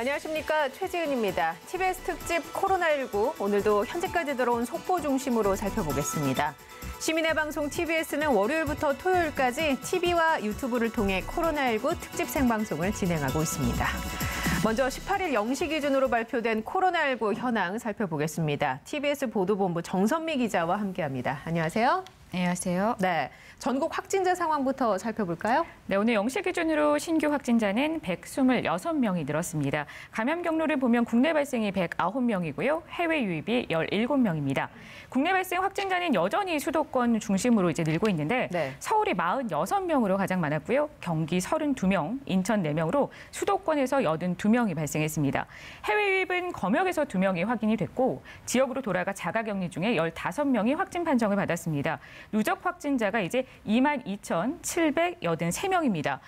안녕하십니까, 최지은입니다. TBS 특집 코로나19, 오늘도 현재까지 들어온 속보 중심으로 살펴보겠습니다. 시민의 방송 TBS는 월요일부터 토요일까지 TV와 유튜브를 통해 코로나19 특집 생방송을 진행하고 있습니다. 먼저 18일 0시 기준으로 발표된 코로나19 현황 살펴보겠습니다. TBS 보도본부 정선미 기자와 함께합니다. 안녕하세요. 안녕하세요. 네, 전국 확진자 상황부터 살펴볼까요? 네, 오늘 0시 기준으로 신규 확진자는 126명이 늘었습니다. 감염 경로를 보면 국내 발생이 109명이고요. 해외 유입이 17명입니다. 국내 발생 확진자는 여전히 수도권 중심으로 이제 늘고 있는데 서울이 46명으로 가장 많았고요. 경기 32명, 인천 4명으로 수도권에서 82명이 발생했습니다. 해외 유입은 검역에서 2명이 확인이 됐고 지역으로 돌아가 자가격리 중에 15명이 확진 판정을 받았습니다. 누적 확진자가 이제 22,783명입니다.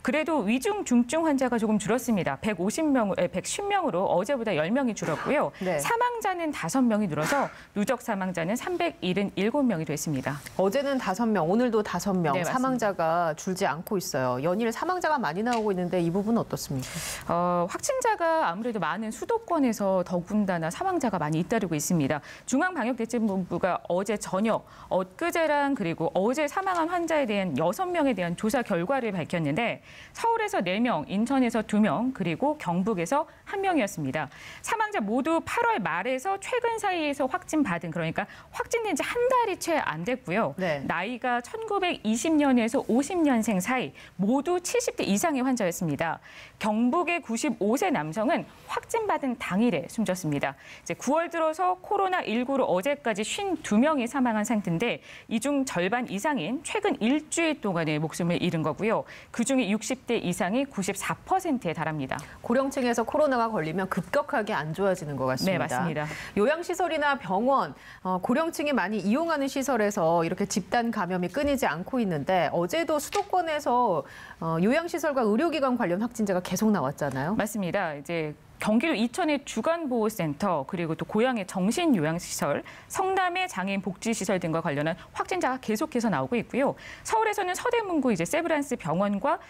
그래도 위중, 중증 환자가 조금 줄었습니다. 110명으로 어제보다 10명이 줄었고요. 네. 사망자는 5명이 늘어서 누적 사망자는 377명이 됐습니다. 어제는 5명, 오늘도 5명, 네, 사망자가 줄지 않고 있어요. 연일 사망자가 많이 나오고 있는데 이 부분은 어떻습니까? 확진자가 아무래도 많은 수도권에서 더군다나 사망자가 많이 잇따르고 있습니다. 중앙방역대책본부가 어제 저녁, 엊그제랑 그리고 어제 사망한 환자에 대한 6명에 대한 조사 결과를 밝혔는데 서울에서 4명, 인천에서 2명, 그리고 경북에서 1명이었습니다. 사망자 모두 8월 말에서 최근 사이에서 확진받은, 그러니까 확진된 지 한 달이 채 안 됐고요. 네. 나이가 1920년에서 50년생 사이 모두 70대 이상의 환자였습니다. 경북의 95세 남성은 확진받은 당일에 숨졌습니다. 이제 9월 들어서 코로나19로 어제까지 52명이 사망한 상태인데 이 중 절반 이상인 최근 일주일 동안에 목숨을 잃은 거고요. 그중에 60대 이상이 94%에 달합니다. 고령층에서 코로나가 걸리면 급격하게 안 좋아지는 것 같습니다. 네, 맞습니다. 요양시설이나 병원, 고령층이 많이 이용하는 시설에서 이렇게 집단 감염이 끊이지 않고 있는데 어제도 수도권에서 요양시설과 의료기관 관련 확진자가 계속 나왔잖아요. 맞습니다. 이제 경기도 이천의 주간보호센터, 그리고 또 고양의 정신요양시설, 성남의 장애인 복지시설 등과 관련한 확진자가 계속해서 나오고 있고요. 서울에서는 서대문구 이제 세브란스 병원과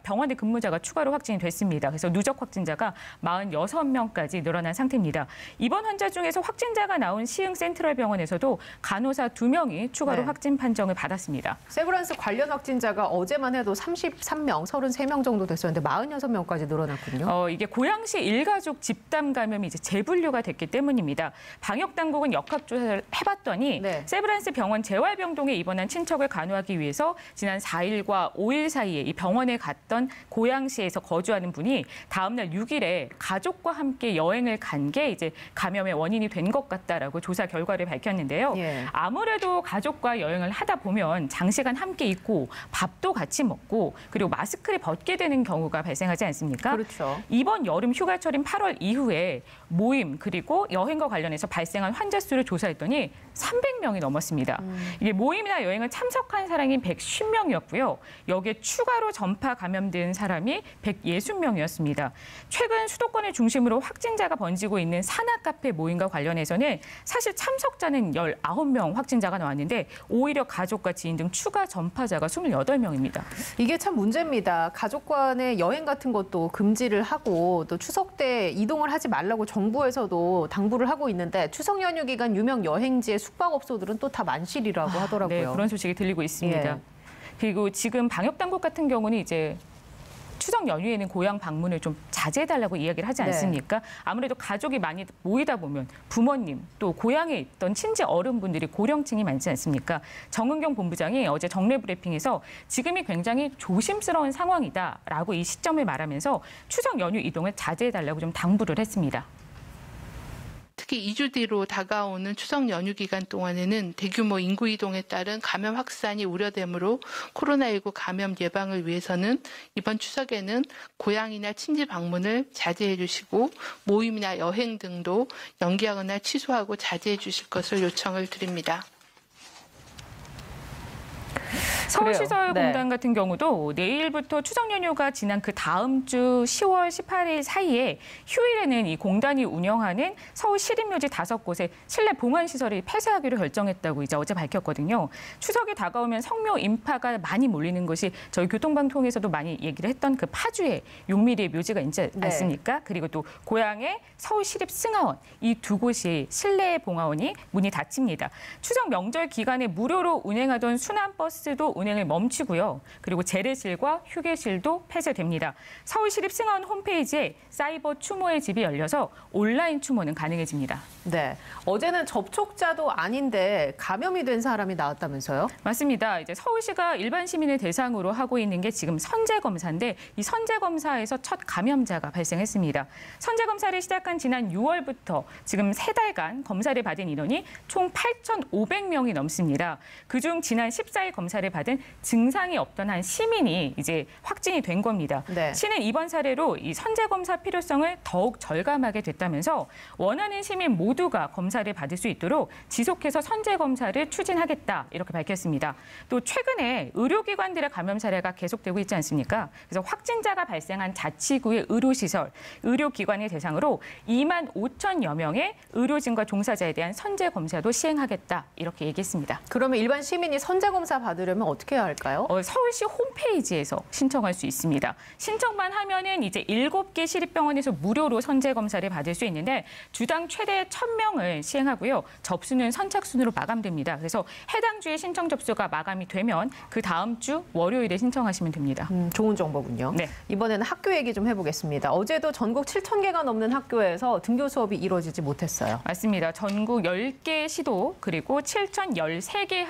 병원의 근무자가 추가로 확진이 됐습니다. 그래서 누적 확진자가 46명까지 늘어난 상태입니다. 이번 환자 중에서 확진자가 나온 시흥 센트럴병원에서도 간호사 2명이 추가로 확진 판정을 받았습니다. 세브란스 관련 확진자가 어제만 해도 33명, 33명 정도 됐었는데 46명까지 늘어났군요. 이게 고양시 일가족 집단 감염이 이제 재분류가 됐기 때문입니다. 방역 당국은 역학조사를 해봤더니 세브란스 병원 재활병동에 입원한 친척을 간호하기 위해서 지난 4일과 5일 사이에 이 병원에 갔던 고양시에서 거주하는 분이 다음 날 6일에 가족과 함께 여행을 간 게 이제 감염의 원인이 된 것 같다라고 조사 결과를 밝혔는데요. 아무래도 가족과 여행을 하다 보면 장시간 함께 있고 밥도 같이 먹고 그리고 마스크를 벗게 되는 경우가 발생하지 않습니까? 그렇죠. 이번 여름 휴가철인 8월 이후에 모임 그리고 여행과 관련해서 발생한 환자 수를 조사했더니 300명이 넘었습니다. 이게 모임이나 여행을 참석한 사람이 150명이었고요. 여기에 추가로 전파 감염된 사람이 160명이었습니다. 최근 수도권을 중심으로 확진자가 번지고 있는 산악카페 모임과 관련해서는 사실 참석자는 19명 확진자가 나왔는데 오히려 가족과 지인 등 추가 전파자가 28명입니다. 이게 참 문제입니다. 가족 간의 여행 같은 것도 금지를 하고 또 추석 때 이동을 하지 말라고 정부에서도 당부를 하고 있는데 추석 연휴 기간 유명 여행지의 숙박업소들은 또 다 만실이라고 하더라고요. 네, 그런 소식이 들리고 있습니다. 그리고 지금 방역 당국 같은 경우는 이제 추석 연휴에는 고향 방문을 좀 자제해달라고 이야기를 하지 않습니까? 아무래도 가족이 많이 모이다 보면 부모님 또 고향에 있던 친지 어른분들이 고령층이 많지 않습니까? 정은경 본부장이 어제 정례 브리핑에서 지금이 굉장히 조심스러운 상황이다라고 이 시점을 말하면서 추석 연휴 이동을 자제해달라고 좀 당부를 했습니다. 특히 2주 뒤로 다가오는 추석 연휴 기간 동안에는 대규모 인구 이동에 따른 감염 확산이 우려되므로 코로나19 감염 예방을 위해서는 이번 추석에는 고향이나 친지 방문을 자제해 주시고 모임이나 여행 등도 연기하거나 취소하고 자제해 주실 것을 요청을 드립니다. 서울시설공단 같은 경우도 내일부터 추석 연휴가 지난 그 다음 주 10월 18일 사이에 휴일에는 이 공단이 운영하는 서울 시립묘지 5곳의 실내 봉안시설을 폐쇄하기로 결정했다고 이제 어제 밝혔거든요. 추석이 다가오면 성묘 인파가 많이 몰리는 것이 저희 교통방통에서도 많이 얘기를 했던 그 파주에 용미리의 묘지가 있지 않습니까? 그리고 또 고향의 서울시립승하원 이 2곳이 실내 봉화원이 문이 닫힙니다. 추석 명절 기간에 무료로 운행하던 순환버스도 운행을 멈추고요. 그리고 재래실과 휴게실도 폐쇄됩니다. 서울시립승하원 홈페이지에 사이버 추모의 집이 열려서 온라인 추모는 가능해집니다. 네, 어제는 접촉자도 아닌데 감염이 된 사람이 나왔다면서요? 맞습니다. 이제 서울시가 일반 시민을 대상으로 하고 있는 게 지금 선제검사인데 이 선제검사에서 첫 감염자가 발생했습니다. 선제검사를 시작한 지난 6월부터 지금 3달간 검사를 받은 인원이 총 8,500명이 넘습니다. 그중 지난 14일 검사를 받은 증상이 없던 한 시민이 이제 확진이 된 겁니다. 네. 시는 이번 사례로 이 선제검사 필요성을 더욱 절감하게 됐다면서 원하는 시민 모두가 검사를 받을 수 있도록 지속해서 선제검사를 추진하겠다 이렇게 밝혔습니다. 또 최근에 의료기관들의 감염 사례가 계속되고 있지 않습니까? 그래서 확진자가 발생한 자치구의 의료시설, 의료기관을 대상으로 2만 5천여 명의 의료진과 종사자에 대한 선제검사도 시행하겠다 이렇게 얘기했습니다. 그러면 일반 시민이 선제검사 받으려면 어떻게 해야 할까요? 서울시 홈페이지에서 신청할 수 있습니다. 신청만 하면은 이제 7개 시립병원에서 무료로 선제검사를 받을 수 있는데 주당 최대 1,000명을 시행하고요. 접수는 선착순으로 마감됩니다. 그래서 해당 주에 신청 접수가 마감이 되면 그 다음 주 월요일에 신청하시면 됩니다. 좋은 정보군요. 네. 이번에는 학교 얘기 좀 해보겠습니다. 어제도 전국 7,000개가 넘는 학교에서 등교 수업이 이루어지지 못했어요. 맞습니다. 전국 10개 시도 그리고 7,013개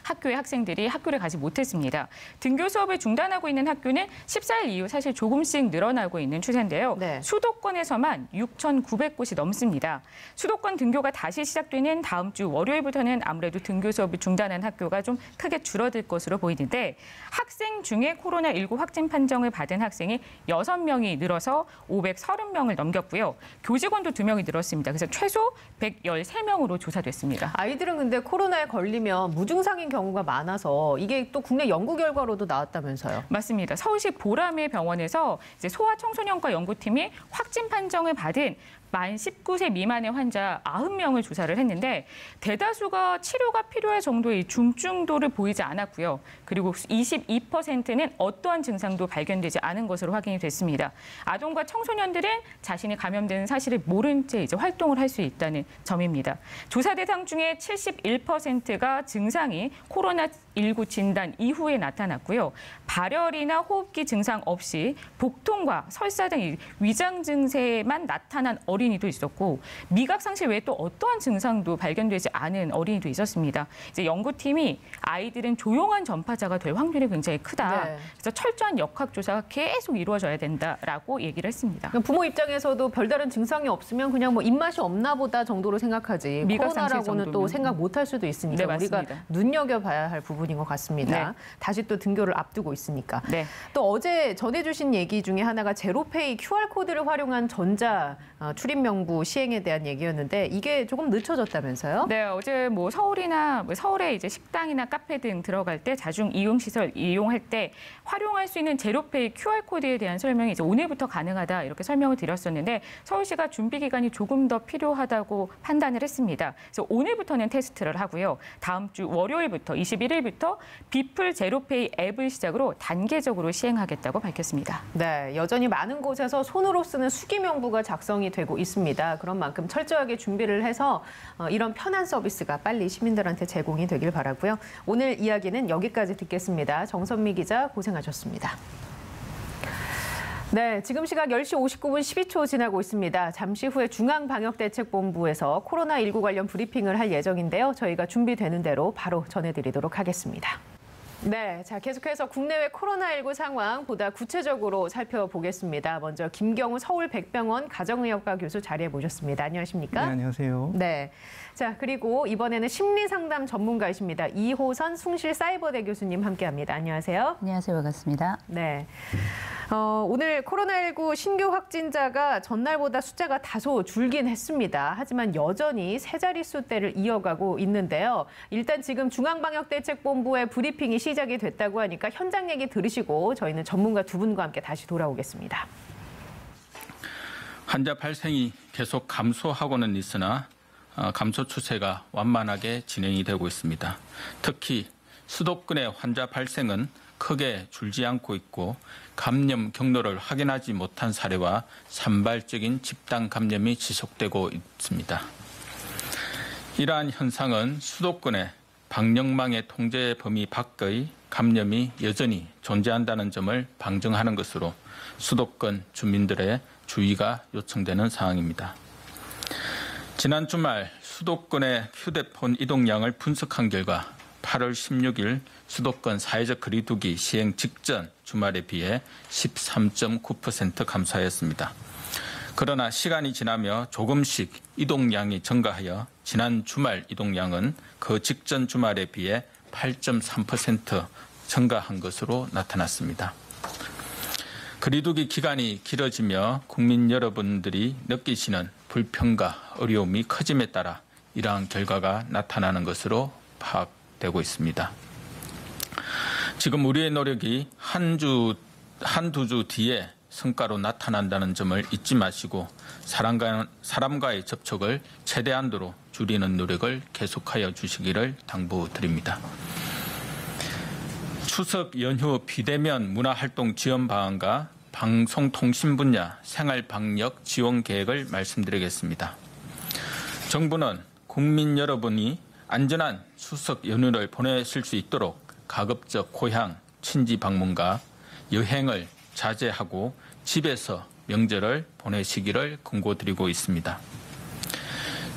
학교의 학생들이 학교를 가지 못했습니다. 등교 수업을 중단하고 있는 학교는 14일 이후 사실 조금씩 늘어나고 있는 추세인데요. 네. 수도권에서만 6,900곳이 넘습니다. 수도권 등교가 다시 시작되는 다음 주 월요일부터는 아무래도 등교 수업을 중단한 학교가 좀 크게 줄어들 것으로 보이는데 학생 중에 코로나19 확진 판정을 받은 학생이 6명이 늘어서 530명을 넘겼고요. 교직원도 2명이 늘었습니다. 그래서 최소 113명으로 조사됐습니다. 아이들은 근데 코로나에 걸리면 무증상인 경우가 많아서 이게 또 국내 연구 결과로도 나왔다면서요. 맞습니다. 서울시 보라매 병원에서 이제 소아청소년과 연구팀이 확진 판정을 받은 만 19세 미만의 환자 90명을 조사를 했는데 대다수가 치료가 필요할 정도의 중증도를 보이지 않았고요. 그리고 22%는 어떠한 증상도 발견되지 않은 것으로 확인이 됐습니다. 아동과 청소년들은 자신이 감염된 사실을 모른 채 이제 활동을 할 수 있다는 점입니다. 조사 대상 중에 71%가 증상이 코로나19 진단 이후에 나타났고요. 발열이나 호흡기 증상 없이 복통과 설사 등 위장 증세만 나타난 어린이도 있었고 미각 상실 외에 또 어떠한 증상도 발견되지 않은 어린이도 있었습니다. 이제 연구팀이 아이들은 조용한 전파자가 될 확률이 굉장히 크다. 네. 그래서 철저한 역학조사가 계속 이루어져야 된다라고 얘기를 했습니다. 부모 입장에서도 별다른 증상이 없으면 그냥 뭐 입맛이 없나 보다 정도로 생각하지 미각 상실 코로나라고는 또 정도면. 생각 못할 수도 있으니까 네, 우리가 맞습니다. 눈여겨봐야 할 부분인 것 같습니다. 네. 다시 또 등교를 앞두고 있으니까. 네. 또 어제 전해주신 얘기 중에 하나가 제로페이 QR코드를 활용한 전자 출입 명부 시행에 대한 얘기였는데 이게 조금 늦춰졌다면서요? 네, 어제 뭐 서울이나 서울에 이제 식당이나 카페 등 들어갈 때 자중 이용 시설 이용할 때 활용할 수 있는 제로페이 QR 코드에 대한 설명이 이제 오늘부터 가능하다 이렇게 설명을 드렸었는데 서울시가 준비 기간이 조금 더 필요하다고 판단을 했습니다. 그래서 오늘부터는 테스트를 하고요. 다음 주 월요일부터 21일부터 비플 제로페이 앱을 시작으로 단계적으로 시행하겠다고 밝혔습니다. 네, 여전히 많은 곳에서 손으로 쓰는 수기 명부가 작성이 되고 있습니다. 그런 만큼 철저하게 준비를 해서 이런 편한 서비스가 빨리 시민들한테 제공이 되길 바라고요. 오늘 이야기는 여기까지 듣겠습니다. 정선미 기자 고생하셨습니다. 네, 지금 시각 10시 59분 12초 지나고 있습니다. 잠시 후에 중앙방역대책본부에서 코로나19 관련 브리핑을 할 예정인데요. 저희가 준비되는 대로 바로 전해드리도록 하겠습니다. 네, 자 계속해서 국내외 코로나19 상황 보다 구체적으로 살펴보겠습니다. 먼저 김경우 서울백병원 가정의학과 교수 자리해 모셨습니다. 안녕하십니까? 네, 안녕하세요. 네, 자 그리고 이번에는 심리상담 전문가이십니다. 이호선 숭실사이버대 교수님 함께합니다. 안녕하세요. 안녕하세요. 반갑습니다. 네. 오늘 코로나19 신규 확진자가 전날보다 숫자가 다소 줄긴 했습니다. 하지만 여전히 세 자릿수대를 이어가고 있는데요. 일단 지금 중앙방역대책본부의 브리핑이 시작이 됐다고 하니까 현장 얘기 들으시고 저희는 전문가 두 분과 함께 다시 돌아오겠습니다. 환자 발생이 계속 감소하고는 있으나 감소 추세가 완만하게 진행이 되고 있습니다. 특히 수도권의 환자 발생은 크게 줄지 않고 있고 감염 경로를 확인하지 못한 사례와 산발적인 집단 감염이 지속되고 있습니다. 이러한 현상은 수도권의 방역망의 통제 범위 밖의 감염이 여전히 존재한다는 점을 방증하는 것으로 수도권 주민들의 주의가 요청되는 상황입니다. 지난 주말 수도권의 휴대폰 이동량을 분석한 결과 8월 16일 수도권 사회적 거리두기 시행 직전 주말에 비해 13.9% 감소하였습니다. 그러나 시간이 지나며 조금씩 이동량이 증가하여 지난 주말 이동량은 그 직전 주말에 비해 8.3% 증가한 것으로 나타났습니다. 거리두기 기간이 길어지며 국민 여러분들이 느끼시는 불편과 어려움이 커짐에 따라 이러한 결과가 나타나는 것으로 파악되고 있습니다. 지금 우리의 노력이 한두 주 뒤에 성과로 나타난다는 점을 잊지 마시고 사람과의 접촉을 최대한도로 줄이는 노력을 계속하여 주시기를 당부드립니다. 추석 연휴 비대면 문화활동 지원 방안과 방송통신 분야 생활방역 지원 계획을 말씀드리겠습니다. 정부는 국민 여러분이 안전한 추석 연휴를 보내실 수 있도록 가급적 고향, 친지 방문과 여행을 자제하고 집에서 명절을 보내시기를 권고드리고 있습니다.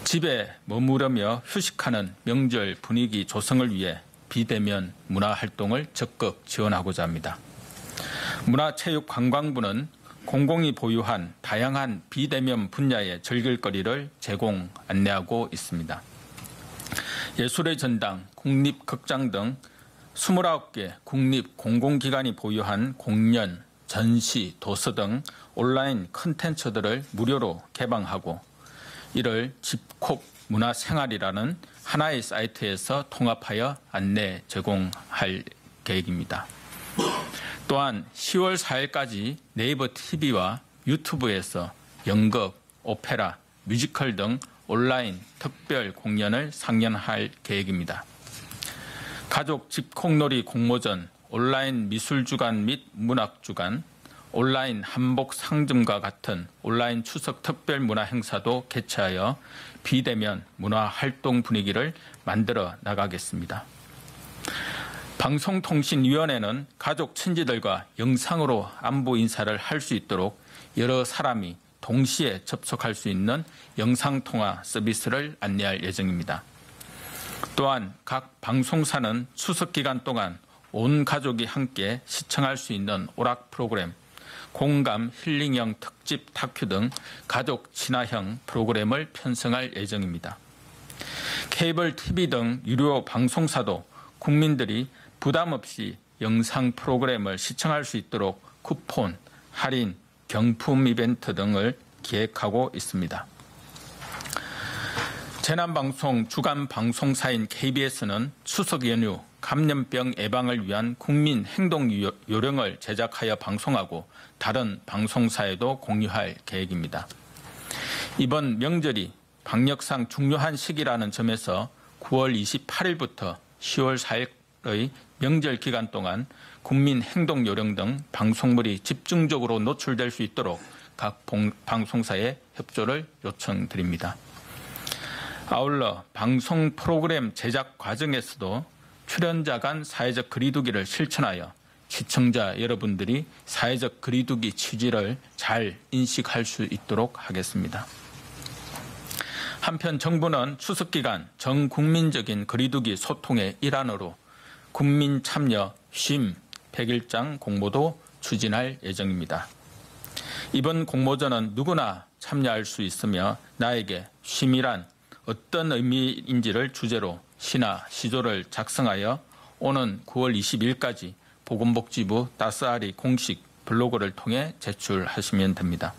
집에 머무르며 휴식하는 명절 분위기 조성을 위해 비대면 문화활동을 적극 지원하고자 합니다. 문화체육관광부는 공공이 보유한 다양한 비대면 분야의 즐길거리를 제공, 안내하고 있습니다. 예술의 전당, 국립극장 등 29개 국립공공기관이 보유한 공연, 전시, 도서 등 온라인 콘텐츠들을 무료로 개방하고 이를 집콕 문화생활이라는 하나의 사이트에서 통합하여 안내 제공할 계획입니다. 또한 10월 4일까지 네이버 TV와 유튜브에서 연극, 오페라, 뮤지컬 등 온라인 특별 공연을 상연할 계획입니다. 가족 집콕놀이 공모전, 온라인 미술주간 및 문학주간, 온라인 한복 상점과 같은 온라인 추석 특별 문화 행사도 개최하여 비대면 문화 활동 분위기를 만들어 나가겠습니다. 방송통신위원회는 가족 친지들과 영상으로 안부 인사를 할 수 있도록 여러 사람이 동시에 접속할 수 있는 영상통화 서비스를 안내할 예정입니다. 또한 각 방송사는 추석 기간 동안 온 가족이 함께 시청할 수 있는 오락 프로그램, 공감 힐링형 특집 다큐 등 가족 친화형 프로그램을 편성할 예정입니다. 케이블 TV 등 유료 방송사도 국민들이 부담 없이 영상 프로그램을 시청할 수 있도록 쿠폰, 할인, 경품 이벤트 등을 기획하고 있습니다. 재난방송 주간 방송사인 KBS는 추석 연휴 감염병 예방을 위한 국민 행동 요령을 제작하여 방송하고 다른 방송사에도 공유할 계획입니다. 이번 명절이 방역상 중요한 시기라는 점에서 9월 28일부터 10월 4일의 명절 기간 동안 국민 행동 요령 등 방송물이 집중적으로 노출될 수 있도록 각 방송사에 협조를 요청드립니다. 아울러 방송 프로그램 제작 과정에서도 출연자 간 사회적 거리두기를 실천하여 시청자 여러분들이 사회적 거리두기 취지를 잘 인식할 수 있도록 하겠습니다. 한편 정부는 추석 기간 전 국민적인 거리두기 소통의 일환으로 국민 참여 쉼 100일장 공모도 추진할 예정입니다. 이번 공모전은 누구나 참여할 수 있으며 나에게 쉼이란 어떤 의미인지를 주제로 시나 시조를 작성하여 오는 9월 20일까지 보건복지부 따스아리 공식 블로그를 통해 제출하시면 됩니다.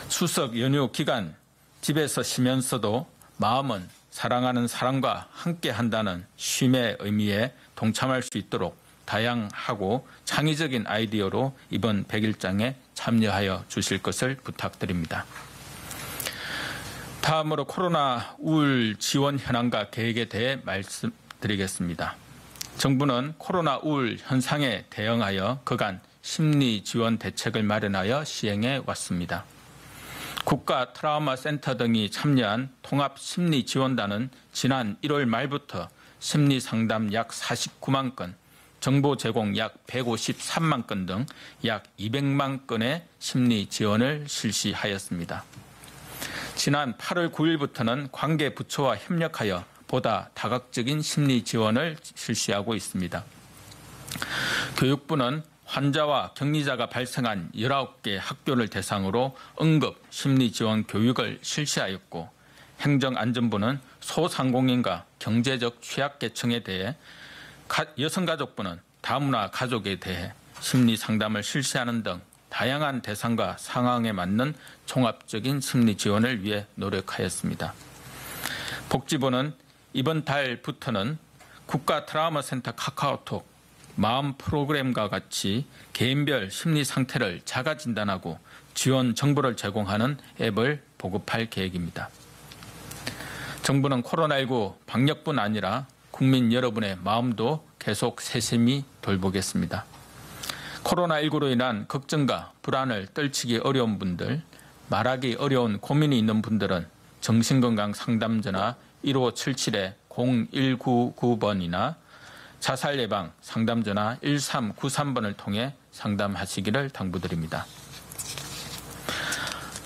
추석 연휴 기간 집에서 쉬면서도 마음은 사랑하는 사람과 함께 한다는 쉼의 의미에 동참할 수 있도록 다양하고 창의적인 아이디어로 이번 100일장에 참여하여 주실 것을 부탁드립니다. 다음으로 코로나 우울 지원 현황과 계획에 대해 말씀드리겠습니다. 정부는 코로나 우울 현상에 대응하여 그간 심리 지원 대책을 마련하여 시행해 왔습니다. 국가 트라우마 센터 등이 참여한 통합 심리 지원단은 지난 1월 말부터 심리 상담 약 49만 건, 정보 제공 약 153만 건 등 약 200만 건의 심리 지원을 실시하였습니다. 지난 8월 9일부터는 관계 부처와 협력하여 보다 다각적인 심리 지원을 실시하고 있습니다. 교육부는 환자와 격리자가 발생한 19개 학교를 대상으로 응급 심리 지원 교육을 실시하였고, 행정안전부는 소상공인과 경제적 취약계층에 대해, 여성가족부는 다문화 가족에 대해 심리 상담을 실시하는 등 다양한 대상과 상황에 맞는 종합적인 심리 지원을 위해 노력하였습니다. 복지부는 이번 달부터는 국가 트라우마 센터 카카오톡, 마음 프로그램과 같이 개인별 심리 상태를 자가 진단하고 지원 정보를 제공하는 앱을 보급할 계획입니다. 정부는 코로나19 방역뿐 아니라 국민 여러분의 마음도 계속 세심히 돌보겠습니다. 코로나19로 인한 걱정과 불안을 떨치기 어려운 분들, 말하기 어려운 고민이 있는 분들은 정신건강 상담전화 1577-0199번이나 자살예방 상담전화 1393번을 통해 상담하시기를 당부드립니다.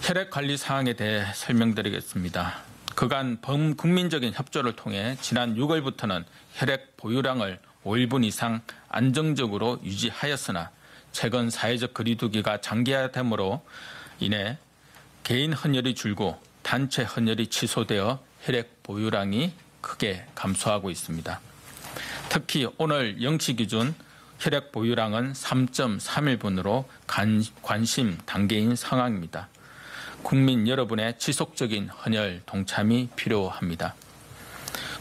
혈액관리 사항에 대해 설명드리겠습니다. 그간 범국민적인 협조를 통해 지난 6월부터는 혈액 보유량을 5일분 이상 안정적으로 유지하였으나 최근 사회적 거리두기가 장기화됨으로 인해 개인 헌혈이 줄고 단체 헌혈이 취소되어 혈액 보유량이 크게 감소하고 있습니다. 특히 오늘 0시 기준 혈액 보유량은 3.31분으로 관심 단계인 상황입니다. 국민 여러분의 지속적인 헌혈 동참이 필요합니다.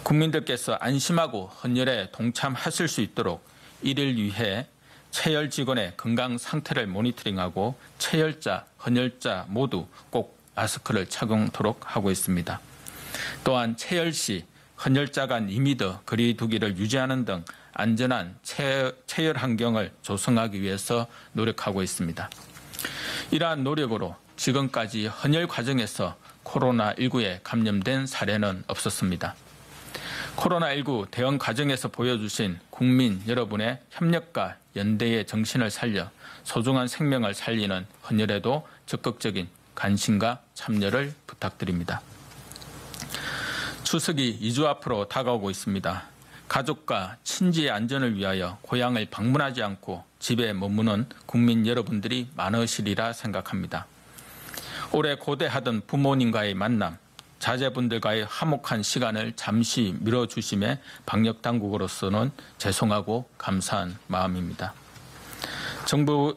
국민들께서 안심하고 헌혈에 동참하실 수 있도록 이를 위해 체혈 직원의 건강 상태를 모니터링하고 체혈자, 헌혈자 모두 꼭 마스크를 착용토록 하고 있습니다. 또한 체혈 시 헌혈자 간 2m 거리두기를 유지하는 등 안전한 체혈 환경을 조성하기 위해서 노력하고 있습니다. 이러한 노력으로 지금까지 헌혈 과정에서 코로나19에 감염된 사례는 없었습니다. 코로나19 대응 과정에서 보여주신 국민 여러분의 협력과 연대의 정신을 살려 소중한 생명을 살리는 헌혈에도 적극적인 관심과 참여를 부탁드립니다. 추석이 2주 앞으로 다가오고 있습니다. 가족과 친지의 안전을 위하여 고향을 방문하지 않고 집에 머무는 국민 여러분들이 많으시리라 생각합니다. 올해 고대하던 부모님과의 만남, 자제분들과의 화목한 시간을 잠시 미뤄주심에 방역당국으로서는 죄송하고 감사한 마음입니다.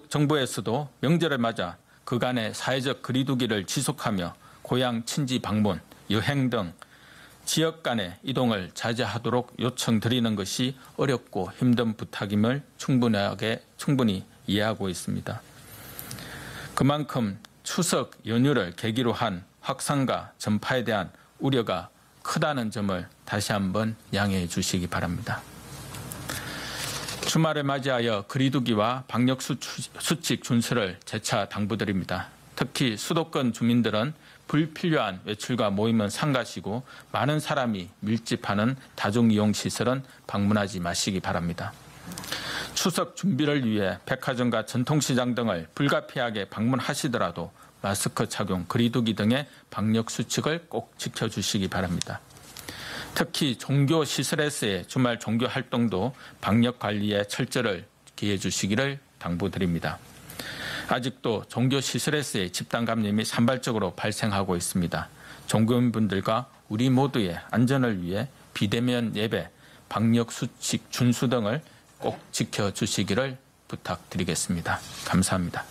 정부에서도 명절을 맞아 그간의 사회적 거리두기를 지속하며 고향 친지 방문, 여행 등 지역 간의 이동을 자제하도록 요청드리는 것이 어렵고 힘든 부탁임을 충분히 이해하고 있습니다. 그만큼 추석 연휴를 계기로 한 확산과 전파에 대한 우려가 크다는 점을 다시 한번 양해해 주시기 바랍니다. 주말을 맞이하여 거리두기와 방역 수칙 준수를 재차 당부드립니다. 특히 수도권 주민들은 불필요한 외출과 모임은 삼가시고 많은 사람이 밀집하는 다중이용시설은 방문하지 마시기 바랍니다. 추석 준비를 위해 백화점과 전통시장 등을 불가피하게 방문하시더라도 마스크 착용, 거리두기 등의 방역 수칙을 꼭 지켜주시기 바랍니다. 특히 종교시설에서의 주말 종교 활동도 방역 관리에 철저를 기해 주시기를 당부드립니다. 아직도 종교시설에서의 집단 감염이 산발적으로 발생하고 있습니다. 종교인분들과 우리 모두의 안전을 위해 비대면 예배, 방역 수칙 준수 등을 꼭 지켜주시기를 부탁드리겠습니다. 감사합니다.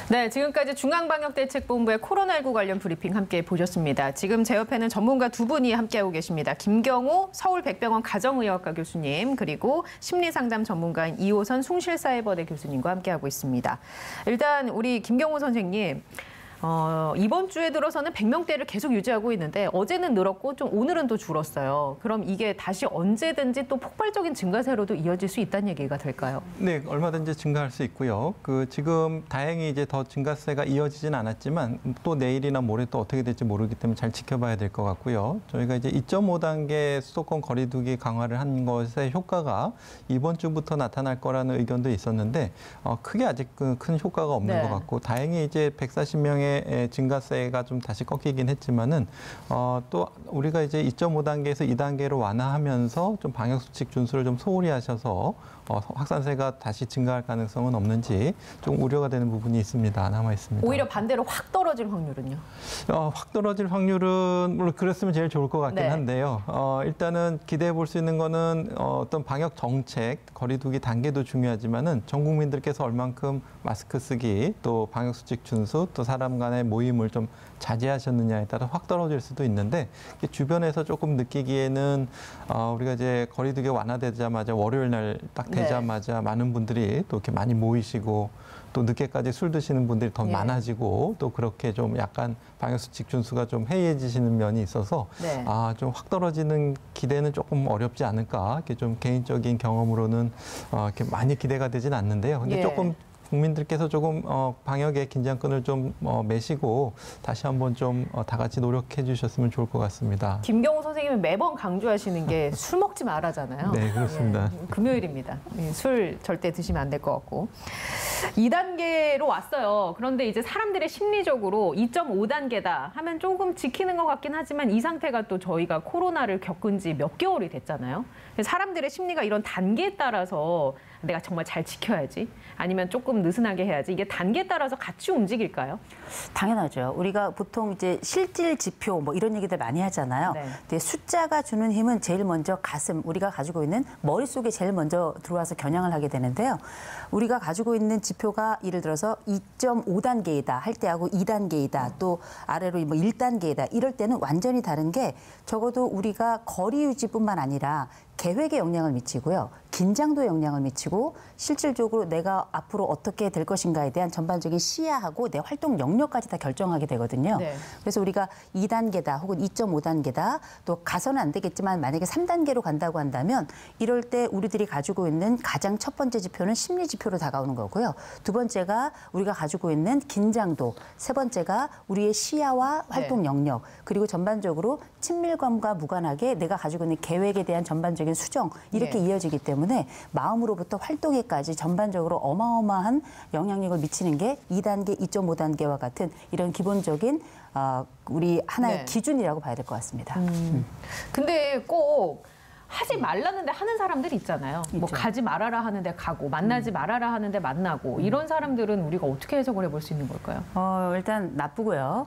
네, 지금까지 중앙방역대책본부의 코로나19 관련 브리핑 함께 보셨습니다. 지금 제 옆에는 전문가 두 분이 함께하고 계십니다. 김경호 서울백병원 가정의학과 교수님, 그리고 심리상담 전문가인 이호선 숭실사이버대 교수님과 함께하고 있습니다. 일단 우리 김경호 선생님, 이번 주에 들어서는 100명대를 계속 유지하고 있는데 어제는 늘었고 좀 오늘은 또 줄었어요. 그럼 이게 다시 언제든지 또 폭발적인 증가세로도 이어질 수 있다는 얘기가 될까요? 네, 얼마든지 증가할 수 있고요. 지금 다행히 이제 더 증가세가 이어지진 않았지만 또 내일이나 모레 또 어떻게 될지 모르기 때문에 잘 지켜봐야 될 것 같고요. 저희가 이제 2.5단계 수도권 거리두기 강화를 한 것의 효과가 이번 주부터 나타날 거라는 의견도 있었는데 크게 아직 큰 효과가 없는 것 같고 다행히 이제 140명의 증가세가 좀 다시 꺾이긴 했지만은 또 우리가 이제 2.5단계에서 2단계로 완화하면서 좀 방역수칙 준수를 좀 소홀히 하셔서 확산세가 다시 증가할 가능성은 없는지 좀 우려가 되는 부분이 있습니다. 남아 있습니다. 오히려 반대로 확 떨어질 확률은요? 확 떨어질 확률은 물론 그랬으면 제일 좋을 것 같긴 한데요. 일단은 기대해 볼 수 있는 거는 어떤 방역 정책, 거리두기 단계도 중요하지만은 전 국민들께서 얼만큼 마스크 쓰기, 또 방역수칙 준수, 또 사람 간의 모임을 좀 자제하셨느냐에 따라 확 떨어질 수도 있는데 주변에서 조금 느끼기에는 우리가 이제 거리두기가 완화되자마자 월요일 날 딱 되자마자 많은 분들이 또 이렇게 많이 모이시고 또 늦게까지 술 드시는 분들이 더 많아지고 또 그렇게 좀 약간 방역수칙 준수가 좀 해이해지시는 면이 있어서 좀 확 떨어지는 기대는 조금 어렵지 않을까 이렇게 좀 개인적인 경험으로는 이렇게 많이 기대가 되진 않는데요. 근데 조금 국민들께서 조금 방역의 긴장끈을 좀 매시고 다시 한번 좀 다 같이 노력해 주셨으면 좋을 것 같습니다. 김경호 선생님은 매번 강조하시는 게 술 먹지 말아잖아요. 네, 그렇습니다. 금요일입니다. 술 절대 드시면 안 될 것 같고. 2단계로 왔어요. 그런데 이제 사람들의 심리적으로 2.5단계다 하면 조금 지키는 것 같긴 하지만 이 상태가 또 저희가 코로나를 겪은 지 몇 개월이 됐잖아요. 사람들의 심리가 이런 단계에 따라서 내가 정말 잘 지켜야지 아니면 조금 느슨하게 해야지 이게 단계에 따라서 같이 움직일까요? 당연하죠. 우리가 보통 이제 실질 지표 뭐 이런 얘기들 많이 하잖아요. 근데 숫자가 주는 힘은 제일 먼저 가슴, 우리가 가지고 있는 머릿속에 제일 먼저 들어와서 겨냥을 하게 되는데요. 우리가 가지고 있는 지표가 예를 들어서 2.5단계이다 할 때하고 2단계이다 또 아래로 뭐 1단계이다 이럴 때는 완전히 다른 게 적어도 우리가 거리 유지뿐만 아니라 계획에 영향을 미치고요. 긴장도에 영향을 미치고 실질적으로 내가 앞으로 어떻게 될 것인가에 대한 전반적인 시야하고 내 활동 영역까지 다 결정하게 되거든요. 그래서 우리가 2단계다 혹은 2.5단계다 또 가서는 안 되겠지만 만약에 3단계로 간다고 한다면 이럴 때 우리들이 가지고 있는 가장 첫 번째 지표는 심리 지표로 다가오는 거고요. 두 번째가 우리가 가지고 있는 긴장도, 세 번째가 우리의 시야와 활동 영역, 그리고 전반적으로 친밀감과 무관하게 내가 가지고 있는 계획에 대한 전반적인 수정 이렇게 이어지기 때문에 마음으로부터 활동에까지 전반적으로 어마어마한 영향력을 미치는 게 2단계, 2.5단계와 같은 이런 기본적인 우리 하나의 기준이라고 봐야 될 것 같습니다. 근데 꼭 하지 말라는데 하는 사람들이 있잖아요. 뭐 가지 말아라 하는데 가고 만나지 말아라 하는데 만나고 이런 사람들은 우리가 어떻게 해석을 해볼 수 있는 걸까요? 일단 나쁘고요.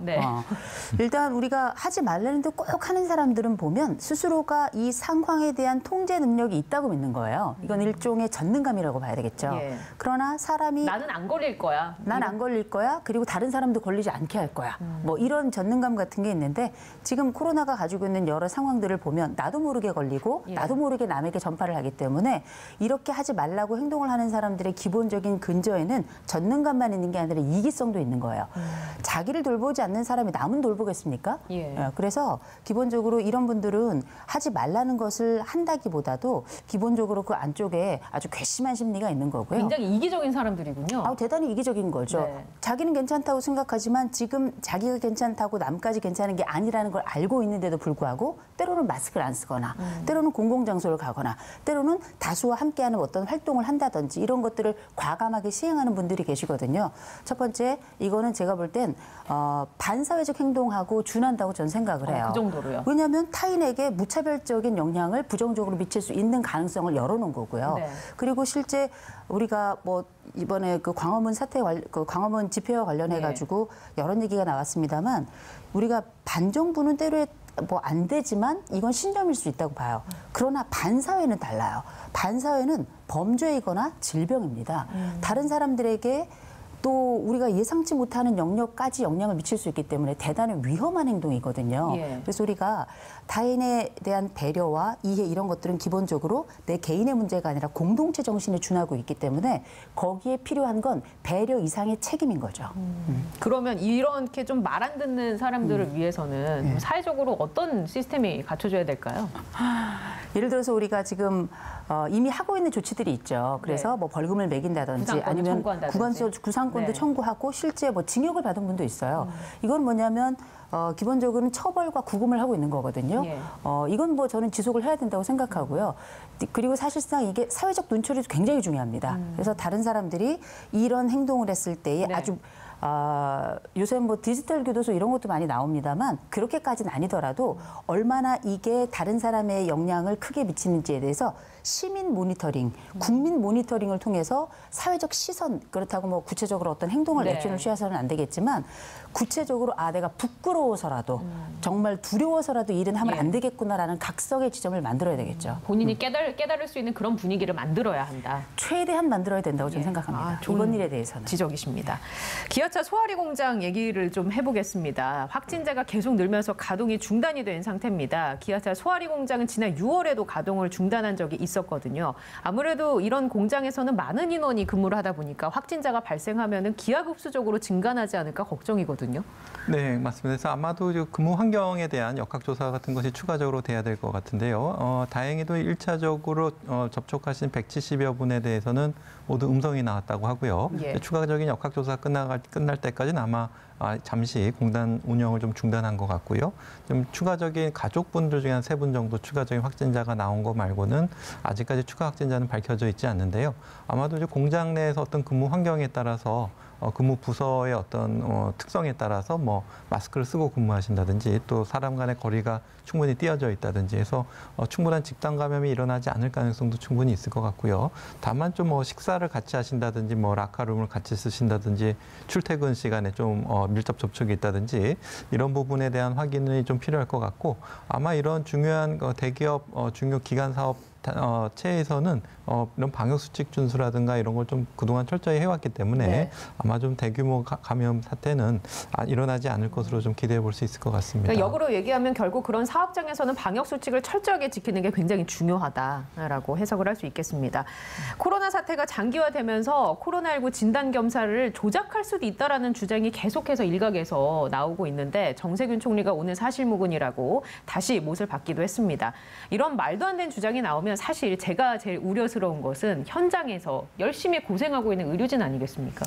일단 우리가 하지 말라는데 꼭 하는 사람들은 보면 스스로가 이 상황에 대한 통제 능력이 있다고 믿는 거예요. 이건 일종의 전능감이라고 봐야 되겠죠. 그러나 사람이 나는 안 걸릴 거야. 난 안 걸릴 거야. 그리고 다른 사람도 걸리지 않게 할 거야. 뭐 이런 전능감 같은 게 있는데 지금 코로나가 가지고 있는 여러 상황들을 보면 나도 모르게 걸리고 나도 모르게 남에게 전파를 하기 때문에 이렇게 하지 말라고 행동을 하는 사람들의 기본적인 근저에는 전능감만 있는 게 아니라 이기성도 있는 거예요. 자기를 돌보지 않는 사람이 남은 돌보겠습니까? 그래서 기본적으로 이런 분들은 하지 말라는 것을 한다기보다도 기본적으로 그 안쪽에 아주 괘씸한 심리가 있는 거고요. 굉장히 이기적인 사람들이군요. 대단히 이기적인 거죠. 자기는 괜찮다고 생각하지만 지금 자기가 괜찮다고 남까지 괜찮은 게 아니라는 걸 알고 있는데도 불구하고 때로는 마스크를 안 쓰거나 때로는 공공장소를 가거나 때로는 다수와 함께하는 어떤 활동을 한다든지 이런 것들을 과감하게 시행하는 분들이 계시거든요. 첫 번째, 이거는 제가 볼 땐 반사회적 행동하고 준한다고 저는 생각을 해요. 그 정도로요? 왜냐하면 타인에게 무차별적인 영향을 부정적으로 미칠 수 있는 가능성을 열어놓은 거고요. 그리고 실제 우리가 뭐 이번에 그 광화문 광화문 집회와 관련해 가지고 여러 얘기가 나왔습니다만 우리가 반정부는 때로에 뭐 안 되지만 이건 신념일 수 있다고 봐요. 그러나 반사회는 달라요. 반사회는 범죄이거나 질병입니다. 다른 사람들에게 또 우리가 예상치 못하는 영역까지 영향을 미칠 수 있기 때문에 대단히 위험한 행동이거든요. 예. 그래서 우리가 타인에 대한 배려와 이해 이런 것들은 기본적으로 내 개인의 문제가 아니라 공동체 정신에 준하고 있기 때문에 거기에 필요한 건 배려 이상의 책임인 거죠. 그러면 이렇게 좀 말 안 듣는 사람들을 위해서는 좀 사회적으로 어떤 시스템이 갖춰져야 될까요? 예를 들어서 우리가 지금 이미 하고 있는 조치들이 있죠. 그래서 네. 뭐 벌금을 매긴다든지 구상권을 아니면 청구한다든지. 구상권도 네. 청구하고 실제 뭐 징역을 받은 분도 있어요. 이건 뭐냐면 기본적으로는 처벌과 구금을 하고 있는 거거든요. 예. 이건 뭐 저는 지속을 해야 된다고 생각하고요. 그리고 사실상 이게 사회적 눈초리도 굉장히 중요합니다. 그래서 다른 사람들이 이런 행동을 했을 때에 네. 아주 요새 뭐 디지털 교도소 이런 것도 많이 나옵니다만 그렇게까지는 아니더라도 얼마나 이게 다른 사람의 영향을 크게 미치는지에 대해서 시민 모니터링, 국민 모니터링을 통해서 사회적 시선, 그렇다고 뭐 구체적으로 어떤 행동을 네. 액션을 취해서는 안 되겠지만 구체적으로 내가 부끄러워서라도 정말 두려워서라도 일은 하면 예. 안 되겠구나라는 각성의 지점을 만들어야 되겠죠. 본인이 깨달을 수 있는 그런 분위기를 만들어야 한다. 최대한 만들어야 된다고 저는 생각합니다. 좋은 이번 일에 대해서는. 지적이십니다. 기아차 소화리 공장 얘기를 좀 해보겠습니다. 확진자가 계속 늘면서 가동이 중단이 된 상태입니다. 기아차 소화리 공장은 지난 6월에도 가동을 중단한 적이 있었거든요. 아무래도 이런 공장에서는 많은 인원이 근무를 하다 보니까 확진자가 발생하면은 기하급수적으로 증가하지 않을까 걱정이거든요. 네, 맞습니다. 그래서 아마도 근무 환경에 대한 역학조사 같은 것이 추가적으로 돼야 될 것 같은데요. 다행히도 1차적으로 접촉하신 170여 분에 대해서는 모두 음성이 나왔다고 하고요. 예. 추가적인 역학조사 끝날 때까지는 아마 잠시 공단 운영을 좀 중단한 것 같고요. 좀 추가적인 가족분들 중에 한 3분 정도 추가적인 확진자가 나온 거 말고는 아직까지 추가 확진자는 밝혀져 있지 않는데요. 아마도 이제 공장 내에서 어떤 근무 환경에 따라서 근무 부서의 어떤 특성에 따라서 뭐 마스크를 쓰고 근무하신다든지 또 사람 간의 거리가 충분히 띄어져 있다든지 해서 충분한 집단 감염이 일어나지 않을 가능성도 충분히 있을 것 같고요. 다만 좀 뭐 식사를 같이 하신다든지 뭐 라카룸을 같이 쓰신다든지 출퇴근 시간에 좀 밀접 접촉이 있다든지 이런 부분에 대한 확인이 좀 필요할 것 같고 아마 이런 중요한 대기업 중요 기관 사업 체에서는 이런 방역 수칙 준수라든가 이런 걸 좀 그동안 철저히 해왔기 때문에 네. 아마 좀 대규모 감염 사태는 일어나지 않을 것으로 좀 기대해 볼 수 있을 것 같습니다. 그러니까 역으로 얘기하면 결국 그런 사업장에서는 방역 수칙을 철저하게 지키는 게 굉장히 중요하다라고 해석을 할 수 있겠습니다. 코로나 사태가 장기화되면서 코로나19 진단 검사를 조작할 수도 있다라는 주장이 계속해서 일각에서 나오고 있는데 정세균 총리가 오늘 사실무근이라고 다시 못을 받기도 했습니다. 이런 말도 안 되는 주장이 나오면 사실 제가 제일 우려스러운 것은 현장에서 열심히 고생하고 있는 의료진 아니겠습니까?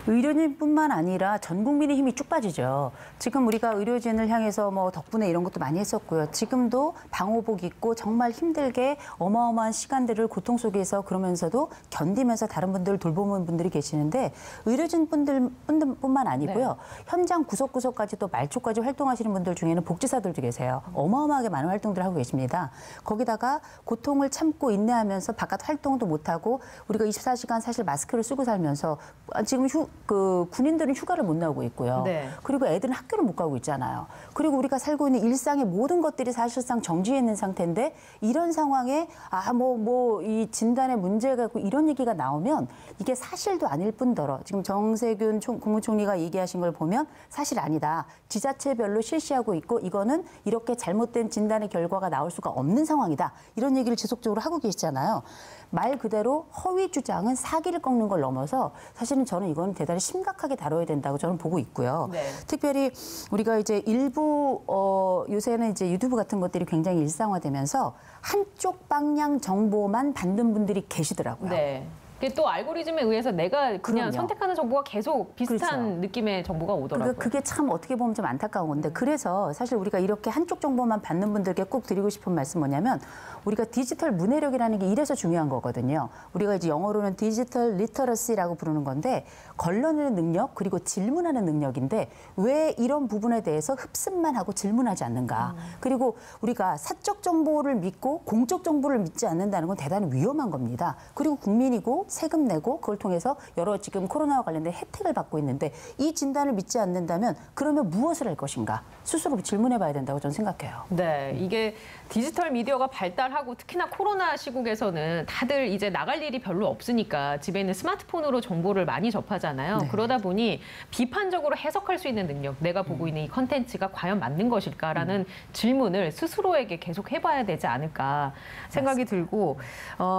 의료진뿐만 아니라 전 국민의 힘이 쭉 빠지죠. 지금 우리가 의료진을 향해서 뭐 덕분에 이런 것도 많이 했었고요. 지금도 방호복 입고 정말 힘들게 어마어마한 시간들을 고통 속에서 그러면서도 견디면서 다른 분들을 돌보는 분들이 계시는데 의료진 뿐만 아니고요. 네. 현장 구석구석까지 또 말초까지 활동하시는 분들 중에는 복지사들도 계세요. 어마어마하게 많은 활동들을 하고 계십니다. 거기다가 고통을 참고 인내하면서 바깥 활동도 못하고 우리가 24시간 사실 마스크를 쓰고 살면서 지금 군인들은 휴가를 못 나오고 있고요. 네. 그리고 애들은 학교를 못 가고 있잖아요. 그리고 우리가 살고 있는 일상의 모든 것들이 사실상 정지해 있는 상태인데 이런 상황에 이 진단에 문제가 있고 이런 얘기가 나오면 이게 사실도 아닐 뿐더러 지금 정세균 국무총리가 얘기하신 걸 보면 사실 아니다. 지자체별로 실시하고 있고 이거는 이렇게 잘못된 진단의 결과가 나올 수가 없는 상황이다. 이런 얘기를 지속적으로 하고 계시잖아요. 말 그대로 허위 주장은 사기를 꺾는 걸 넘어서 사실은 저는 이건 대단히 심각하게 다뤄야 된다고 저는 보고 있고요. 네. 특별히 우리가 이제 일부 요새는 이제 유튜브 같은 것들이 굉장히 일상화되면서 한쪽 방향 정보만 받는 분들이 계시더라고요. 네. 또 알고리즘에 의해서 내가 그냥 선택하는 정보가 계속 비슷한 그렇죠. 느낌의 정보가 오더라고요. 그게 참 어떻게 보면 좀 안타까운 건데 그래서 사실 우리가 이렇게 한쪽 정보만 받는 분들께 꼭 드리고 싶은 말씀 뭐냐면 우리가 디지털 문해력이라는 게 이래서 중요한 거거든요. 우리가 이제 영어로는 디지털 리터러시라고 부르는 건데 걸러내는 능력 그리고 질문하는 능력인데 왜 이런 부분에 대해서 흡습만 하고 질문하지 않는가. 그리고 우리가 사적 정보를 믿고 공적 정보를 믿지 않는다는 건 대단히 위험한 겁니다. 그리고 국민이고 세금 내고 그걸 통해서 여러 지금 코로나와 관련된 혜택을 받고 있는데 이 진단을 믿지 않는다면 그러면 무엇을 할 것인가 스스로 질문해 봐야 된다고 저는 생각해요. 네, 이게 디지털 미디어가 발달하고 특히나 코로나 시국에서는 다들 이제 나갈 일이 별로 없으니까 집에 있는 스마트폰으로 정보를 많이 접하잖아요. 네. 그러다 보니 비판적으로 해석할 수 있는 능력, 내가 보고 있는 이 컨텐츠가 과연 맞는 것일까라는 질문을 스스로에게 계속 해봐야 되지 않을까 생각이 들고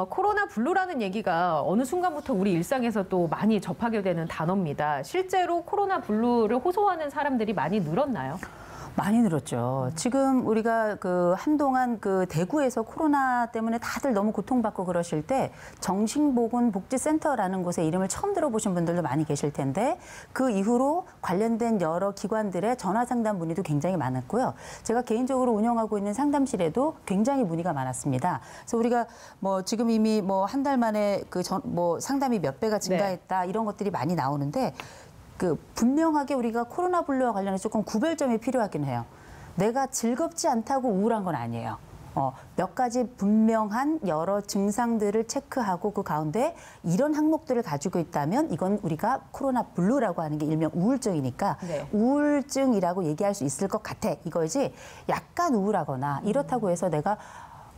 코로나 블루라는 얘기가 어느 순간부터 우리 일상에서 또 많이 접하게 되는 단어입니다. 실제로 코로나 블루를 호소하는 사람들이 많이 늘었나요? 많이 늘었죠. 지금 우리가 한동안 대구에서 코로나 때문에 다들 너무 고통받고 그러실 때 정신보건복지센터라는 곳에 이름을 처음 들어보신 분들도 많이 계실 텐데 그 이후로 관련된 여러 기관들의 전화 상담 문의도 굉장히 많았고요. 제가 개인적으로 운영하고 있는 상담실에도 굉장히 문의가 많았습니다. 그래서 우리가 지금 이미 한 달 만에 상담이 몇 배가 증가했다 이런 것들이 많이 나오는데 분명하게 우리가 코로나 블루와 관련해서 조금 구별점이 필요하긴 해요. 내가 즐겁지 않다고 우울한 건 아니에요. 몇 가지 분명한 여러 증상들을 체크하고 그 가운데 이런 항목들을 가지고 있다면 이건 우리가 코로나 블루라고 하는 게 일명 우울증이니까 네. 우울증이라고 얘기할 수 있을 것 같아. 이거지 약간 우울하거나 이렇다고 해서 내가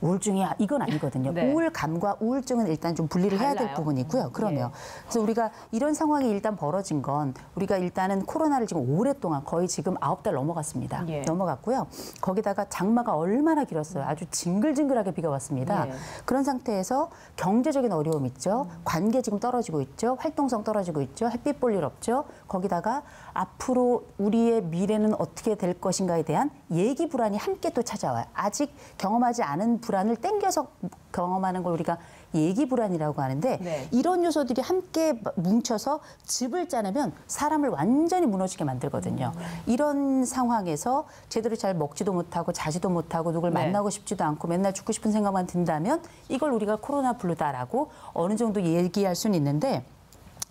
우울증이야 이건 아니거든요. 네. 우울감과 우울증은 일단 좀 분리를 해야 될 달라요. 부분이고요. 그럼요. 그래서 우리가 이런 상황이 일단 벌어진 건 우리가 일단은 코로나를 지금 오랫동안 거의 지금 9달 넘어갔습니다. 예. 넘어갔고요. 거기다가 장마가 얼마나 길었어요. 아주 징글징글하게 비가 왔습니다. 예. 그런 상태에서 경제적인 어려움 있죠. 관계 지금 떨어지고 있죠. 활동성 떨어지고 있죠. 햇빛 볼 일 없죠. 거기다가 앞으로 우리의 미래는 어떻게 될 것인가에 대한 예기 불안이 함께 또 찾아와요. 아직 경험하지 않은 불안을 땡겨서 경험하는 걸 우리가 예기 불안이라고 하는데 네. 이런 요소들이 함께 뭉쳐서 즙을 짜내면 사람을 완전히 무너지게 만들거든요. 이런 상황에서 제대로 잘 먹지도 못하고 자지도 못하고 누굴 네. 만나고 싶지도 않고 맨날 죽고 싶은 생각만 든다면 이걸 우리가 코로나 블루다라고 어느 정도 얘기할 수는 있는데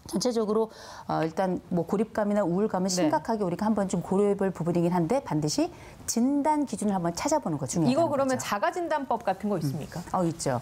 전체적으로 일단 고립감이나 우울감은 심각하게 우리가 한번 좀 고려해볼 부분이긴 한데 반드시 진단 기준을 한번 찾아보는 거 중요하다는 이거 그러면 거죠. 자가진단법 같은 거 있습니까? 있죠.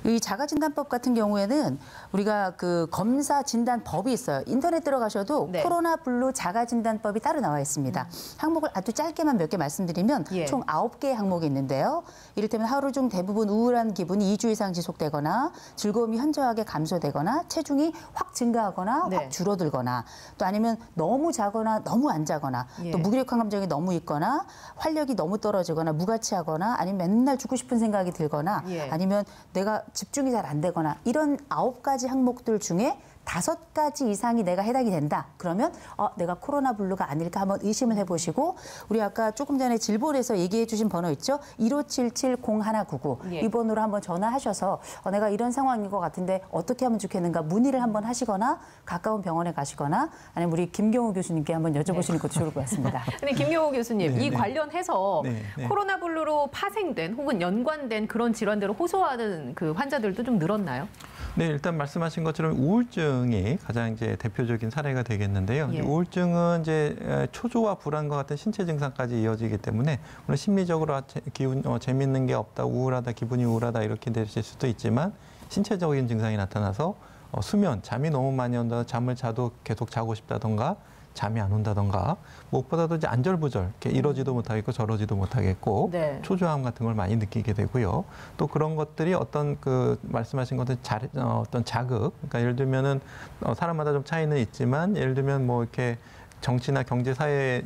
이 자가진단법 같은 경우에는 우리가 검사 진단법이 있어요. 인터넷 들어가셔도 네. 코로나 블루 자가진단법이 따로 나와 있습니다. 항목을 아주 짧게만 몇 개 말씀드리면 예. 총 9개의 항목이 있는데요. 이를테면 하루 중 대부분 우울한 기분이 2주 이상 지속되거나 즐거움이 현저하게 감소되거나 체중이 확 증가하거나 네. 확 줄어들거나 또 아니면 너무 자거나 너무 안 자거나 예. 또 무기력한 감정이 너무 있거나 활력이 너무 떨어지거나 무가치하거나 아니면 맨날 죽고 싶은 생각이 들거나 예. 아니면 내가 집중이 잘 안 되거나 이런 9가지 항목들 중에 5가지 이상이 내가 해당이 된다. 그러면 내가 코로나 블루가 아닐까 한번 의심을 해보시고 우리 아까 조금 전에 질본에서 얘기해 주신 번호 있죠? 1577-0199 예. 이 번호로 한번 전화하셔서 내가 이런 상황인 것 같은데 어떻게 하면 좋겠는가 문의를 한번 하시거나 가까운 병원에 가시거나 아니면 우리 김경호 교수님께 한번 여쭤보시는 것도 좋을 것 같습니다. 근데 김경호 교수님, 네, 이 네. 관련해서 네, 네. 코로나 블루로 파생된 혹은 연관된 그런 질환들을 호소하는 그 환자들도 좀 늘었나요? 네, 일단 말씀하신 것처럼 우울증이 가장 이제 대표적인 사례가 되겠는데요. 예. 우울증은 이제 초조와 불안과 같은 신체 증상까지 이어지기 때문에 물론 심리적으로 재밌는 게 없다, 우울하다, 기분이 우울하다 이렇게 되실 수도 있지만 신체적인 증상이 나타나서 수면, 잠이 너무 많이 온다, 잠을 자도 계속 자고 싶다던가 잠이 안 온다던가 무엇보다도 이제 안절부절 이렇게 이러지도 못하겠고 저러지도 못하겠고 네. 초조함 같은 걸 많이 느끼게 되고요. 또 그런 것들이 어떤 말씀하신 것은 어떤 자극, 그러니까 예를 들면은 사람마다 좀 차이는 있지만 예를 들면 이렇게 정치나 경제, 사회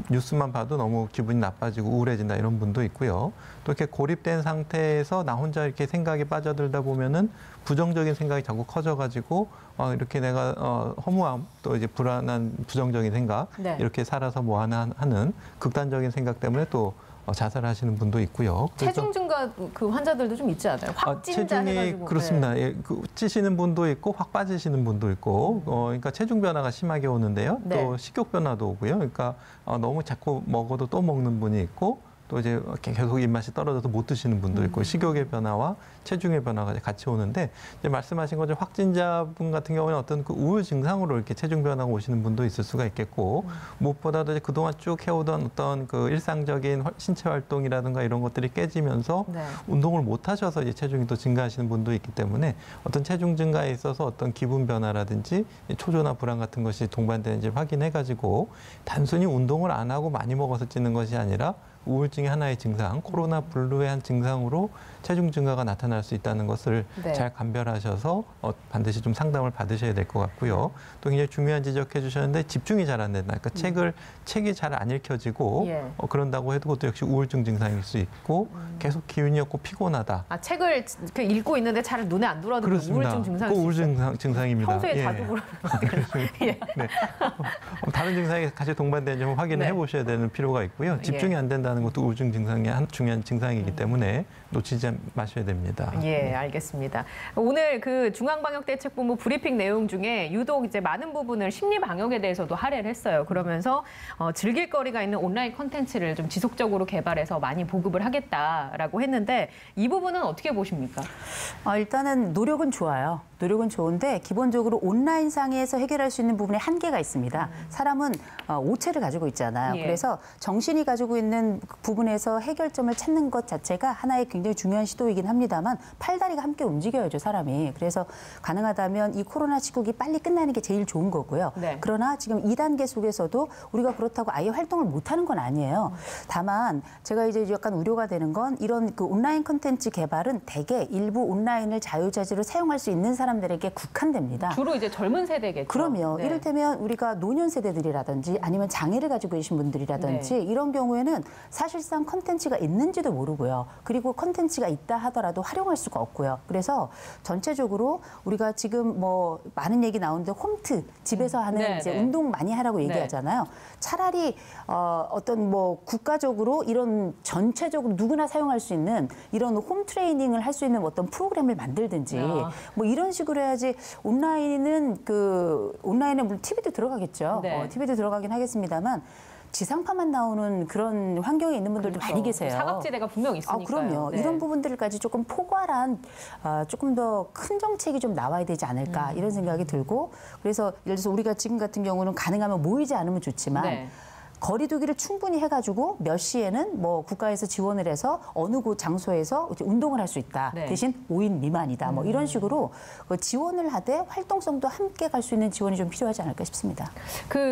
뉴스만 봐도 너무 기분이 나빠지고 우울해진다 이런 분도 있고요. 또 이렇게 고립된 상태에서 나 혼자 이렇게 생각에 빠져들다 보면은 부정적인 생각이 자꾸 커져가지고 이렇게 내가 허무함 또 이제 불안한 부정적인 생각 네. 이렇게 살아서 뭐 하나 하는 극단적인 생각 때문에 또 자살하시는 분도 있고요. 체중 증가 그 환자들도 좀 있지 않아요? 확 찐다 체중이 해가지고. 그렇습니다. 네. 예, 찌시는 분도 있고 확 빠지시는 분도 있고, 그러니까 체중 변화가 심하게 오는데요. 네. 또 식욕 변화도 오고요. 그러니까 너무 자꾸 먹어도 또 먹는 분이 있고, 또 이제 계속 입맛이 떨어져서 못 드시는 분도 있고 식욕의 변화와 체중의 변화가 같이 오는데 이제 말씀하신 것처럼 확진자분 같은 경우는 어떤 그 우울 증상으로 이렇게 체중 변화가 오시는 분도 있을 수가 있겠고 무엇보다도 이제 그동안 쭉 해오던 어떤 그 일상적인 신체 활동이라든가 이런 것들이 깨지면서 네. 운동을 못 하셔서 이제 체중이 또 증가하시는 분도 있기 때문에 어떤 체중 증가에 있어서 어떤 기분 변화라든지 초조나 불안 같은 것이 동반되는지 확인해가지고 단순히 운동을 안 하고 많이 먹어서 찌는 것이 아니라 우울증의 하나의 증상, 코로나 블루의 한 증상으로 체중 증가가 나타날 수 있다는 것을 네. 잘 감별하셔서 반드시 좀 상담을 받으셔야 될 것 같고요. 또 굉장히 중요한 지적해 주셨는데 집중이 잘 안 된다. 그러니까 책이 잘 안 읽혀지고 예. 그런다고 해도 그것도 역시 우울증 증상일 수 있고 계속 기운이 없고 피곤하다. 아, 책을 읽고 있는데 잘 눈에 안 들어와도 우울증 증상이 우울증 증상입니다. 평소에 예. 자주 그러는데. 예. 네. 다른 증상이 같이 동반되는지 좀 확인을 네. 해보셔야 되는 필요가 있고요. 집중이 안 된다는 것도 우울증 증상의 한 중요한 증상이기 때문에 놓치지 마셔야 됩니다. 예, 알겠습니다. 오늘 그 중앙방역대책본부 브리핑 내용 중에 유독 이제 많은 부분을 심리 방역에 대해서도 할애를 했어요. 그러면서 즐길 거리가 있는 온라인 콘텐츠를 좀 지속적으로 개발해서 많이 보급을 하겠다라고 했는데 이 부분은 어떻게 보십니까? 일단은 노력은 좋아요. 노력은 좋은데 기본적으로 온라인상에서 해결할 수 있는 부분에 한계가 있습니다. 사람은 오체를 가지고 있잖아요. 예. 그래서 정신이 가지고 있는 부분에서 해결점을 찾는 것 자체가 하나의 굉장히 중요한 시도이긴 합니다만 팔다리가 함께 움직여야죠, 사람이. 그래서 가능하다면 이 코로나 시국이 빨리 끝나는 게 제일 좋은 거고요. 네. 그러나 지금 2단계 속에서도 우리가 그렇다고 아예 활동을 못하는 건 아니에요. 다만 제가 이제 약간 우려가 되는 건 이런 그 온라인 콘텐츠 개발은 대개 일부 온라인을 자유자재로 사용할 수 있는 사람들에게 국한됩니다. 주로 이제 젊은 세대겠죠. 그럼요. 네. 이를테면 우리가 노년 세대들이라든지 아니면 장애를 가지고 계신 분들이라든지 네. 이런 경우에는 사실상 콘텐츠가 있는지도 모르고요. 그리고 콘텐츠가 있다 하더라도 활용할 수가 없고요. 그래서 전체적으로 우리가 지금 뭐 많은 얘기 나오는데 홈트, 집에서 하는 네, 이제 네. 운동 많이 하라고 얘기하잖아요. 차라리 어떤 뭐 국가적으로 이런 전체적으로 누구나 사용할 수 있는 이런 홈 트레이닝을 할 수 있는 어떤 프로그램을 만들든지 뭐 이런 식으로 해야지 온라인은 온라인에 물론 TV도 들어가겠죠. 네. TV도 들어가긴 하겠습니다만 지상파만 나오는 그런 환경에 있는 분들도 그렇죠. 많이 계세요. 사각지대가 분명 있으니까요. 그럼요. 네. 이런 부분들까지 조금 포괄한 조금 더 큰 정책이 좀 나와야 되지 않을까 이런 생각이 들고 그래서 예를 들어서 우리가 지금 같은 경우는 가능하면 모이지 않으면 좋지만 네. 거리 두기를 충분히 해가지고 몇 시에는 뭐 국가에서 지원을 해서 어느 곳 장소에서 운동을 할 수 있다. 네. 대신 5인 미만이다. 뭐 이런 식으로 지원을 하되 활동성도 함께 갈 수 있는 지원이 좀 필요하지 않을까 싶습니다.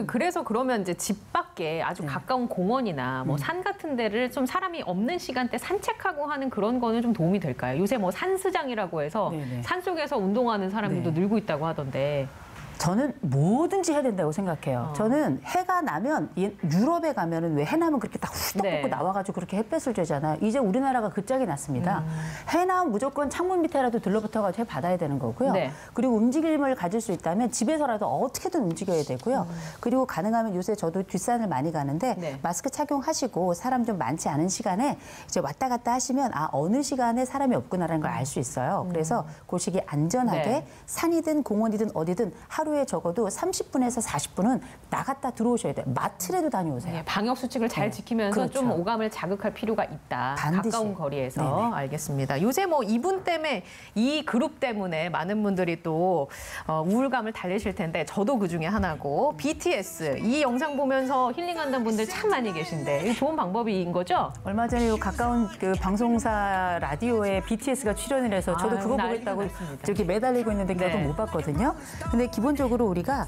그래서 그러면 이제 집 밖에 아주 가까운 공원이나 뭐 산 같은 데를 좀 사람이 없는 시간대 산책하고 하는 그런 거는 좀 도움이 될까요? 요새 뭐 산스장이라고 해서 네네. 산속에서 운동하는 사람들도 늘고 있다고 하던데. 저는 뭐든지 해야 된다고 생각해요. 저는 해가 나면 유럽에 가면은 왜 해나면 그렇게 딱 후딱 네. 꽂고 나와가지고 그렇게 햇볕을 쬐잖아요. 이제 우리나라가 그 짝이 났습니다. 해나면 무조건 창문 밑에라도 들러붙어가지고 해 받아야 되는 거고요. 네. 그리고 움직임을 가질 수 있다면 집에서라도 어떻게든 움직여야 되고요. 그리고 가능하면 요새 저도 뒷산을 많이 가는데 네. 마스크 착용하시고 사람 좀 많지 않은 시간에 이제 왔다 갔다 하시면 어느 시간에 사람이 없구나라는 걸 알 수 있어요. 그래서 그 시기 안전하게 네. 산이든 공원이든 어디든 하루에 적어도 30분에서 40분은 나갔다 들어오셔야 돼요. 마트라도 다녀오세요. 네, 방역 수칙을 잘 지키면서 그렇죠. 좀 오감을 자극할 필요가 있다. 반드시. 가까운 거리에서. 네네. 알겠습니다. 요새 뭐 이분 때문에 이 그룹 때문에 많은 분들이 또 우울감을 달래실 텐데 저도 그 중에 하나고 BTS 이 영상 보면서 힐링한다는 분들 참 많이 계신데 이거 좋은 방법인 거죠? 얼마 전에 가까운 그 방송사 라디오에 BTS가 출연을 해서 저도 그거 난리가 보겠다고 났습니다. 저렇게 매달리고 있는데 결국 네. 못 봤거든요. 근데 기본적으로 우리가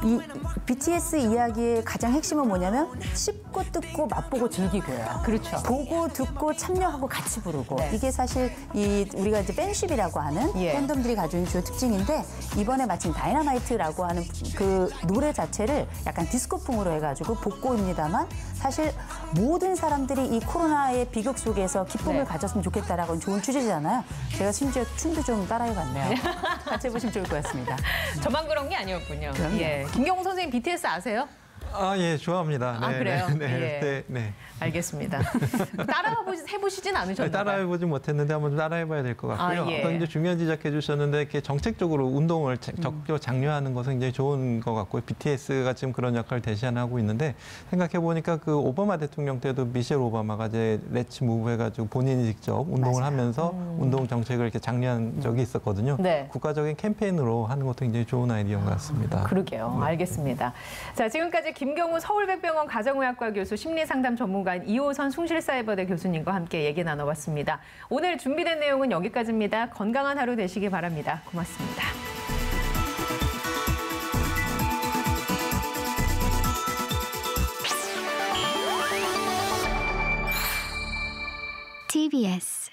이 BTS 이야기의 가장 핵심은 뭐냐면 씹고 뜯고 맛보고 즐기고요. 그렇죠. 보고 듣고 참여하고 같이 부르고 네. 이게 사실 우리가 이제 팬십이라고 하는 예. 팬덤들이 가지고 있는 주요 특징인데 이번에 마침 다이너마이트라고 하는 그 노래 자체를 약간 디스코풍으로 해가지고 복고입니다만 사실 모든 사람들이 이 코로나의 비극 속에서 기쁨을 네. 가졌으면 좋겠다라고 하는 좋은 취지잖아요. 제가 심지어 춤도 좀 따라해봤네요. 같이 해보시면 좋을 것 같습니다. 저만 그런 게 아니었군요. 그럼요. 예. 김경호 선생님 BTS 아세요? 예, 좋아합니다. 아, 그래요? 네. 네. 알겠습니다. 해보시진 않으셨나요? 따라해보진 못했는데 한번 따라해봐야 될 것 같고요. 어떤 이제 중요한 지적해 주셨는데 이렇게 정책적으로 운동을 적극 장려하는 것은 굉장히 좋은 것 같고요. BTS가 지금 그런 역할을 대신하고 있는데 생각해 보니까 그 오바마 대통령 때도 미셸 오바마가 이제 렛츠 무브 해가지고 본인이 직접 운동을 하면서 운동 정책을 이렇게 장려한 적이 있었거든요. 네. 국가적인 캠페인으로 하는 것도 굉장히 좋은 아이디어인 것 같습니다. 그러게요. 알겠습니다. 자, 지금까지 김경우 서울백병원 가정의학과 교수, 심리상담 전문가인 이호선 숭실사이버대 교수님과 함께 얘기 나눠봤습니다. 오늘 준비된 내용은 여기까지입니다. 건강한 하루 되시기 바랍니다. 고맙습니다. TBS